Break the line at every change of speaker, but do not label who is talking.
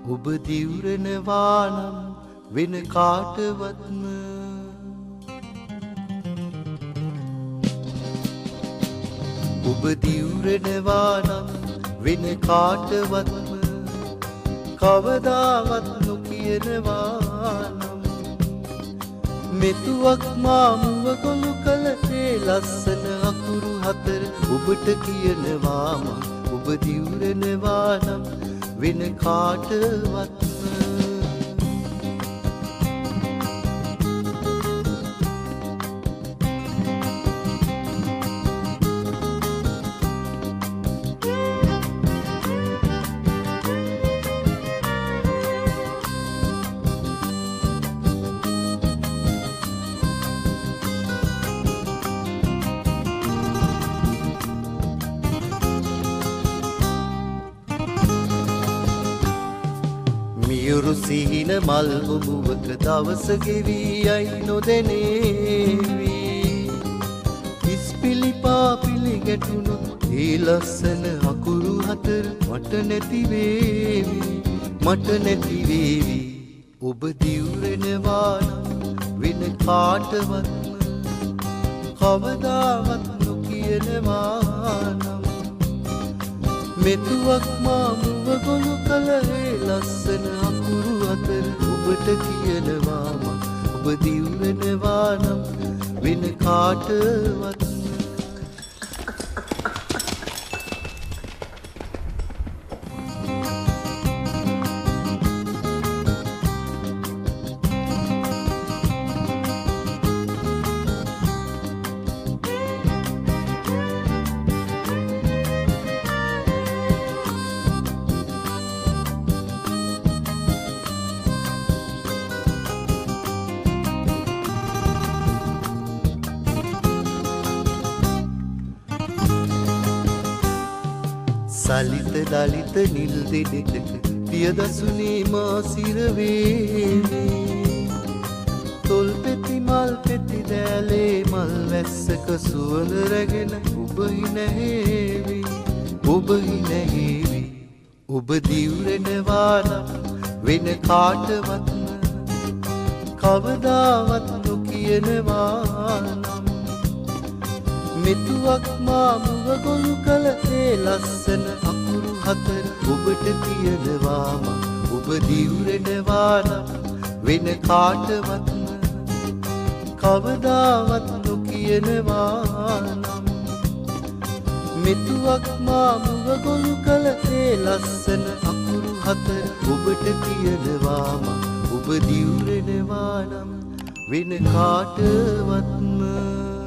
ඔබ දිවුරනවා නම් වෙන කාටවත්ම ඔබ දිවුරනවා නම් වෙන කාටවත්ම කවදාවත් නොකියනවා නම් මෙතුවක් මාමුව ගොනු කළ ඒ ලස්සන අකුරු හතර ඔබට කියනවා මං ඔබ දිවුරනවා නම් වෙන කාටවත්ම මියුරු සිහින මල් ඔබුවක දවස ගෙවී යයි නොදැනේවි ඉස්පිලි පාපිලි ගැටුණොත් ඒ ලස්සන අකුරු හතර මට නැතිවේවි ඔබ දිවුරනවා නම් වෙන කාටවත්ම කවදාවත් නොකියනවා නම් මෙතුවක් මාමුව ගොනු කළ ඒ ලස්සන අකුරු අතර ඔබට කියනවා මං ඔබ දිවුරනවා නම් වෙන කාටවත් සලිත දලිත නිල් දෙඩෙටක පියදසුනේ මා සිරවේවි තොල් පෙති මල් පෙති දෑලේ මල් වැස්සක සුවඳ රැගෙන ඔබහි නැහේවි ඔබ දිවුරනවා නම් වෙන කාටවත්ම කවදාවත් නොකියනවා නම් මෙතුවක් මාමුව ගොනු කළ ඒ ලස්සන අකුරු හතර ඔබට කියනවා මං ඔබ දිවුරනවා නම් වෙන කාටවත්ම කවදාවත් නොකියනවා නම් මෙතුවක් මාමුව ගොනු කළ ඒ ලස්සන අකුරු හතර ඔබට කියනවා මං ඔබ දිවුරනවා නම් වෙන කාටවත්ම